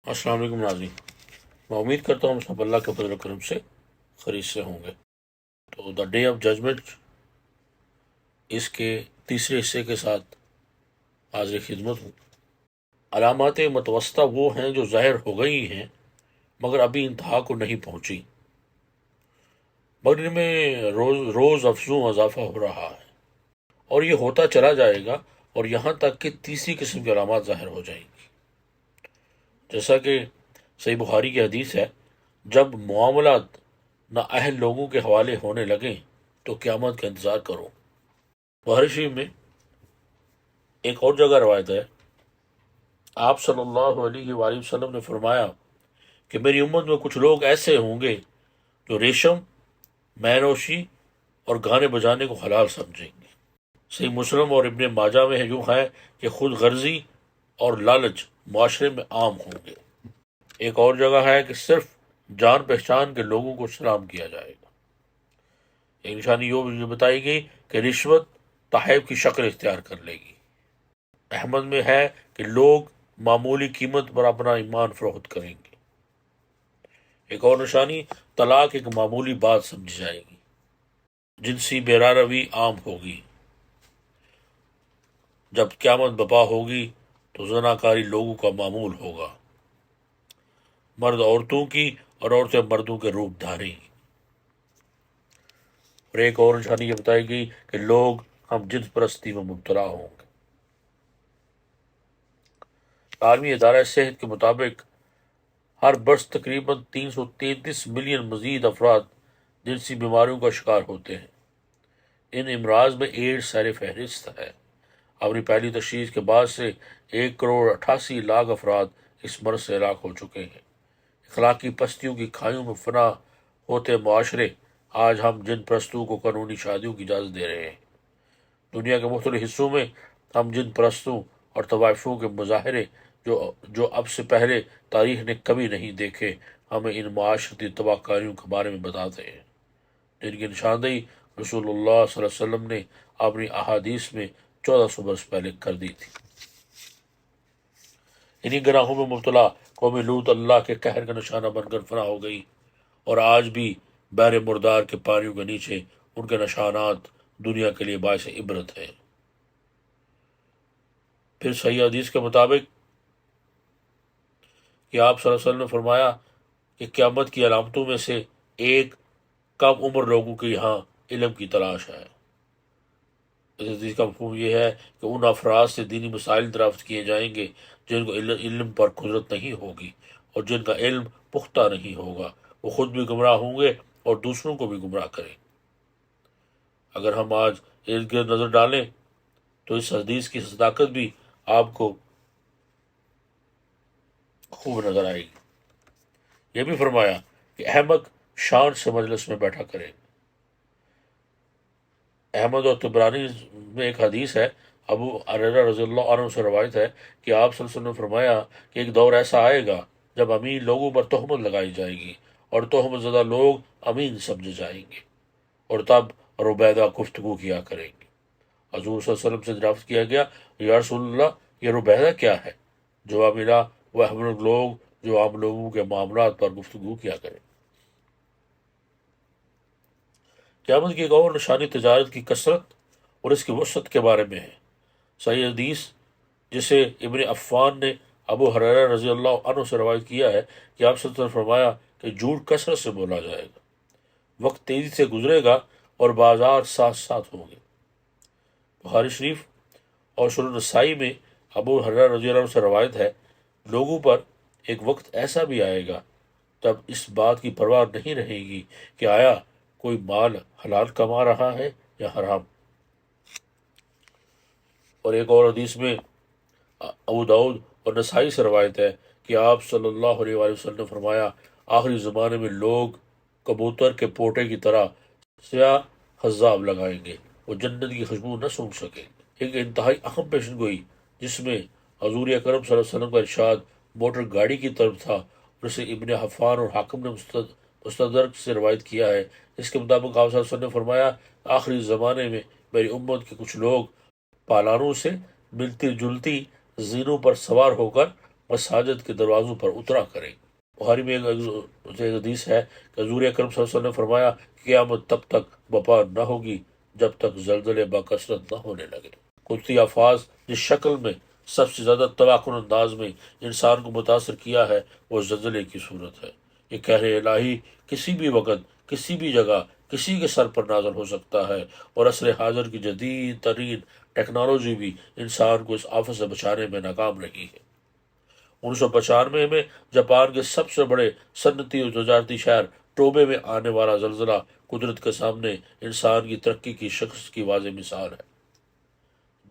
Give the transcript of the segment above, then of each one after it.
अस्सलाम वालेकुम नाज़रीन। मैं उम्मीद करता हूँ सब अल्लाह के फजल करम से खरीद से होंगे। तो द डे ऑफ जजमेंट इसके तीसरे हिस्से के साथ हाजिर खिदमत हूँ। अलामात मतवस्ता वो हैं जो ज़ाहिर हो गई हैं मगर अभी इंतहा को नहीं पहुँची, मगर इनमें रोज़ रोज़ अफजों इजाफा हो रहा है और ये होता चला जाएगा और यहाँ तक कि तीसरी किस्म की अलामात ज़ाहिर हो जाएंगी। जैसा कि सही बुखारी की हदीस है, जब मामलात नाअहल लोगों के हवाले होने लगें तो क़यामत का इंतज़ार करो। बुखारी शरीफ में एक और जगह रवायत है, आप सल्लल्लाहु अलैहि वसल्लम ने फरमाया कि मेरी उम्मत में कुछ लोग ऐसे होंगे जो रेशम, मैनोशी और गाने बजाने को हलाल समझेंगे। सही मुस्लिम और इब्ने माजा में यूँ है कि खुद गर्जी और लालच माशरे में आम होंगे। एक और जगह है कि सिर्फ जान पहचान के लोगों को सलाम किया जाएगा। एक निशानी ये बताई गई कि रिश्वत ताहिब की शक्ल इख्तियार कर लेगी। अहमद में है कि लोग मामूली कीमत पर अपना ईमान फरोख्त करेंगे। एक और निशानी तलाक एक मामूली बात समझी जाएगी। जिनसी बेरारवी आम होगी। जब क़यामत बपा होगी तो ज़नाकारी लोगों का मामूल होगा। मर्द औरतों की और औरतें मर्दों के रूप धारेंगी। और एक और निशानी ये बताई गई कि लोग हम जिन्स परस्ती में मुब्तला होंगे। आलमी इदारा सेहत के मुताबिक हर बरस तकरीबन 333 मिलियन मजीद अफराद जिनसी बीमारियों का शिकार होते हैं। इन इमराज में एड्स सर फहरिस्त है। अपनी पहली तशखीस के बाद से 1 करोड़ 88 लाख अफराद इस मर्ज से हलाक हो चुके हैं। अखलाकी पस्तियों की खाइयों में फना होते माशरे आज हम जिन परस्तों को कानूनी शादियों की इजाज़त दे रहे हैं। दुनिया के मुख्तलिफ हिस्सों में हम जिन परस्तों और तवाइफों के मुजाहरे जो अब से पहले तारीख ने कभी नहीं देखे, हमें इन माशरती तबाहकारियों के बारे में बताते हैं, जिनकी निशानदेही रसूलुल्लाह सल्लल्लाहु अलैहि वसल्लम ने अपनी अहादीस में 1400 बरस पहले कर दी थी। इन्हीं गुनाहों में मुब्तला कौम लूत अल्लाह के कहर का निशाना बनकर फना हो गई और आज भी बहरे मुर्दार के पानियों के नीचे उनके निशानात दुनिया के लिए बायस इबरत है। फिर सही हदीस के मुताबिक कि आप सल्लल्लाहु अलैहि वसल्लम ने फरमाया कि क़यामत की अलामतों में से एक कम उम्र लोगों के यहाँ इल्म की तलाश है। इस हदीस का मफ़हूम यह है कि उन अफराद से दीनी मसाइल दराफ्त किए जाएंगे जिनको इल्म पर कुदरत नहीं होगी और जिनका इल्म पुख्ता नहीं होगा। वो खुद भी गुमराह होंगे और दूसरों को भी गुमराह करें। अगर हम आज इर्द गिर्द नज़र डालें तो इस हदीस की सदाकत भी आपको खूब नजर आएगी। यह भी फरमाया कि अहमद शान से मजलिस में बैठा करे। अहमद और तबरानी में एक हदीस है, अबू हुरैरा रज़ियल्लाहु अन्हु से रवायत है कि आप सल्लल्लाहु अलैहि वसल्लम ने फरमाया कि एक दौर ऐसा आएगा जब अमीन लोगों पर तोहमत लगाई जाएगी और तोहमत ज़दा लोग अमीन समझे जाएंगे और तब रुबैदा गुफ्तगू किया करेंगे। हज़ूर सल्लल्लाहु अलैहि वसल्लम से दरियाफ्त किया गया, या रसूलल्लाह, ये रुबैदा क्या है? जवाब मिला, वह हम लोग जो आम लोगों के मामलात पर गुफ्तगू किया करें। क़यामत की एक और निशानी तजारत की कसरत और इसकी वसअत के बारे में है। सही हदीस जिसे इब्ने अफ़्फ़ान ने अबू हुरैरा रज़ियल्लाहु अन्हु से रवायत किया है कि आप सल्लल्लाहु अलैहि वसल्लम ने फरमाया कि झूठ कसरत से बोला जाएगा, वक्त तेज़ी से गुजरेगा और बाजार साथ साथ होंगे। बुखारी शरीफ और सुनन नसाई में अबू हुरैरा रज़ियल्लाहु अन्हु से रवायत है, लोगों पर एक वक्त ऐसा भी आएगा तब इस बात की परवाह नहीं रहेगी कि आया कोई माल हलाल कमा रहा है या हराम। और एक और हदीस में अबू दाऊद और नसाई से रवायत है कि आप सल्लल्लाहु अलैहि वसल्लम ने फरमाया, आखिरी ज़माने में लोग कबूतर के पोटे की तरह स्याह हज़ाब लगाएंगे, वो जन्नत की खुशबू न सूंघ सकेंगे। एक इंतहाई अहम पेशन गोई जिसमें हज़ूर अकरम सल्लल्लाहु अलैहि वसल्लम का इरशाद मोटर गाड़ी की तरफ था और इसे इब्ने हफ़ान और हाकिम ने मुस्तदरक से रवायत किया है। इसके मुताबिक आप सल्लल्लाहु अलैहि वसल्लम ने फरमाया, आखिरी ज़माने में मेरी उम्मत के कुछ लोग पालानों से मिलती जुलती जीनों पर सवार होकर مساجد کے دروازوں پر اترا کریں۔ بخاری میں ایک حدیث ہے کہ حضور اکرم صلی اللہ علیہ وسلم نے فرمایا کہ قیامت تب تک برپا نہ ہوگی جب تک زلزلے بکثرت نہ ہونے لگے۔ قدسی الفاظ جس شکل میں سب سے زیادہ تباہ کن انداز میں انسان کو متاثر کیا ہے وہ زلزلے کی صورت ہے۔ یہ قہر الہی کسی بھی وقت کسی بھی جگہ کسی کے سر پر نازل ہو سکتا ہے، اور عصر حاضر کی جدید ترین ٹیکنالوجی بھی انسان کو اس آفت سے بچانے میں ناکام رہی ہے۔ 1995 میں جاپان کے سب سے بڑے صنعتی اور تجارتی شہر ٹوبے میں آنے والا زلزلہ قدرت کے سامنے انسان کی ترقی کی شخص کی واضح مثال ہے،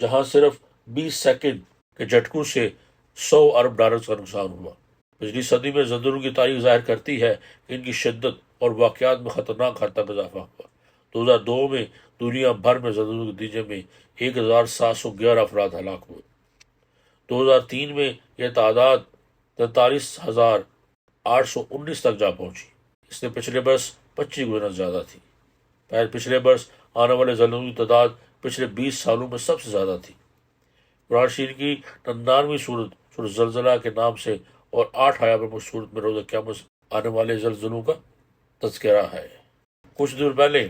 جہاں صرف 20 سیکنڈ کے جھٹکوں سے $100 ارب کا نقصان ہوا۔ پچھلی صدی میں زلزلوں کی تاریخ ظاہر کرتی ہے کہ ان کی شدت اور واقعات میں خطرناک حد تک اضافہ ہوا۔ 2002 میں دنیا بھر میں زلزلوں کے نتیجے میں 1711 افراد ہلاک ہوئے۔ 2003 میں یہ تعداد 43,819 تک جا پہنچی۔ اس نے پچھلے برس 25 گنا زیادہ تھی۔ پچھلے برس آنے والے زلزلوں کی تعداد پچھلے 20 سالوں میں سب سے زیادہ تھی۔ قرآن شریف کی 99ویں سورت زلزلہ کے نام سے اور 8 آیات پر سورت میں روز قیامت آنے والے زلزلوں کا تذکرہ ہے۔ کچھ دیر پہلے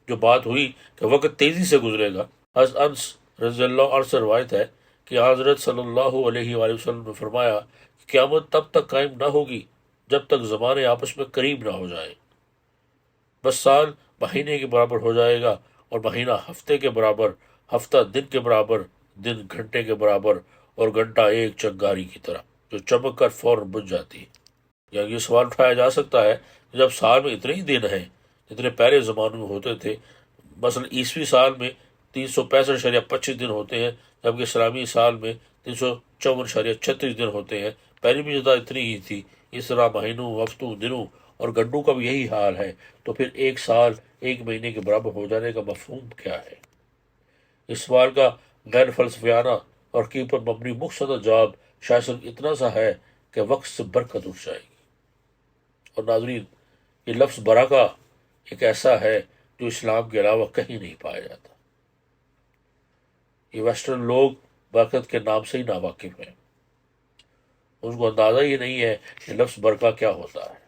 جو بات ہوئی کہ وقت تیزی سے گزرے گا، حضرت انس رضی اللہ عنہ سے روایت ہے کہ حضرت صلی اللہ علیہ وآلہ وسلم نے فرمایا کہ قیامت تب تک قائم نہ ہوگی جب تک زمانے آپس میں قریب نہ ہو جائے۔ بس سال مہینے کے برابر ہو جائے گا، اور مہینہ ہفتے کے برابر، ہفتہ دن کے برابر، دن گھنٹے کے برابر، اور گھنٹہ ایک چنگاری کی طرح جو چمک کر فوراً بجھ جاتی ہے۔ یعنی یہ سوال اٹھایا جا سکتا ہے کہ جب سال میں اتنے ہی دن ہیں جتنے پہلے زمانوں میں ہوتے تھے، مثلا عیسوی سال میں 365.25 دن ہوتے ہیں، جبکہ اسلامی سال میں 354.36 دن ہوتے ہیں، پہلی بھی جدہ اتنی ہی تھی۔ اس طرح مہینوں، ہفتوں، دنوں اور گھنٹوں کا بھی یہی حال ہے، تو پھر ایک سال ایک مہینے کے برابر ہو جانے کا مفہوم کیا ہے؟ اس سوال کا غیر فلسفیانہ اور حقیقت پر مبنی مقصد جواب شاید صرف اتنا سا ہے کہ وقت سے برکت اٹھ جائے گی۔ اور ناظرین، یہ لفظ برکہ ایک ایسا ہے جو اسلام کے علاوہ کہیں نہیں پایا جاتا۔ یہ ویسٹرن لوگ برکت کے نام سے ہی ناواقف ہیں، ان کو اندازہ ہی نہیں ہے کہ لفظ برکہ کیا ہوتا ہے۔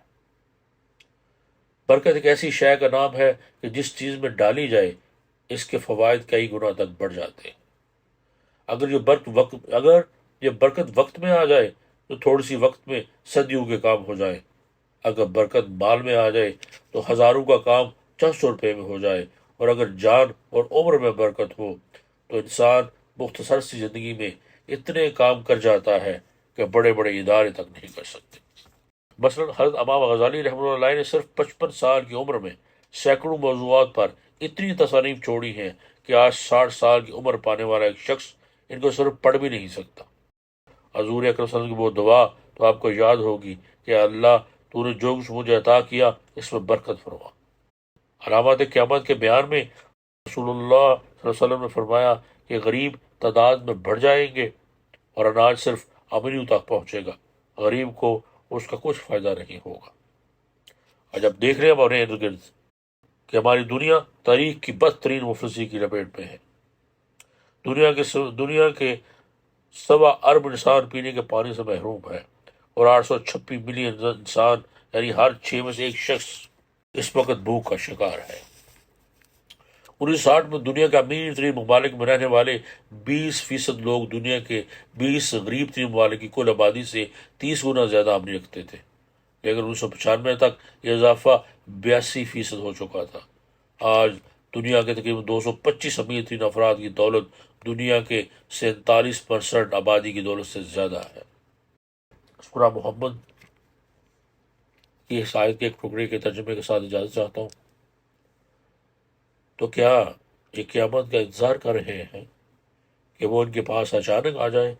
برکت ایک ایسی شے کا نام ہے کہ جس چیز میں ڈالی جائے اس کے فوائد کئی گنا تک بڑھ جاتے ہیں۔ اگر یہ برکت وقت میں آ جائے تو تھوڑی سی وقت میں صدیوں کے کام ہو جائیں۔ اگر برکت مال میں آ جائے تو ہزاروں کا کام چند سو روپے میں ہو جائے، اور اگر جان اور عمر میں برکت ہو تو انسان مختصر سی زندگی میں اتنے کام کر جاتا ہے کہ بڑے بڑے ادارے تک نہیں کر سکتے۔ مثلا حضرت امام غزالی رحمۃ اللہ علیہ نے صرف 55 سال کی عمر میں سینکڑوں موضوعات پر اتنی تصانیف چھوڑی ہیں کہ آج 60 سال کی عمر پانے والا ایک شخص ان کو صرف پڑھ بھی نہیں سکتا۔ حضور اکرم صلی اللہ علیہ وسلم کی وہ دعا تو آپ کو یاد ہوگی کہ اللہ تو نے جو کچھ مجھے عطا کیا اس میں برکت فرما۔ علامات قیامت کے بیان میں رسول اللہ صلی اللہ علیہ وسلم نے فرمایا کہ غریب تعداد میں بڑھ جائیں گے اور اناج صرف امیروں تک پہنچے گا، غریب کو اس کا کچھ فائدہ نہیں ہوگا۔ آج اب دیکھ رہے ہیں ہمارے ارد گرد کہ ہماری دنیا تاریخ کی بدترین مفلسی کی لپیٹ میں ہے۔ دنیا کے 1.25 ارب انسان پینے کے پانی سے محروم ہے، اور 826 ملین انسان یعنی ہر 6 میں سے ایک شخص اس وقت بھوک کا شکار ہے۔ 1960 میں دنیا کے امیر ترین ممالک میں رہنے والے 20% لوگ دنیا کے 20 غریب ترین ممالک کی کل آبادی سے 30 گنا زیادہ آمدنی رکھتے تھے، لیکن 1995 تک یہ اضافہ 82% ہو چکا تھا۔ آج دنیا کے تقریباً 225 امیر ترین افراد کی دولت دنیا کے 47% آبادی کی دولت سے زیادہ ہے۔ سورہ محمد کی اس آیت کے ایک ٹکڑے کے ترجمے کے ساتھ اجازت چاہتا ہوں۔ تو کیا یہ قیامت کا انتظار کر رہے ہیں کہ وہ ان کے پاس اچانک آ جائے؟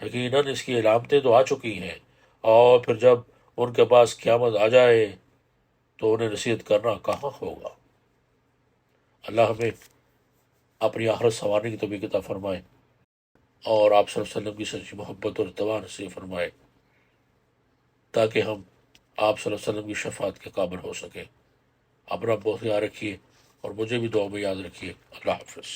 یقیناً اس کی علامتیں تو آ چکی ہیں، اور پھر جب ان کے پاس قیامت آ جائے تو انہیں نصیحت کرنا کہاں ہوگا۔ اللہ ہمیں اپنی آخرت سنوارنے کی توفیق عطا فرمائے، اور آپ صلی اللہ علیہ وسلم کی سچی محبت اور اتباع نصیب فرمائے، تاکہ ہم آپ صلی اللہ علیہ وسلم کی شفاعت کے قابل ہو سکیں۔ اپنا بہت خیال رکھیے اور مجھے بھی دعا میں یاد رکھیے۔ اللہ حافظ۔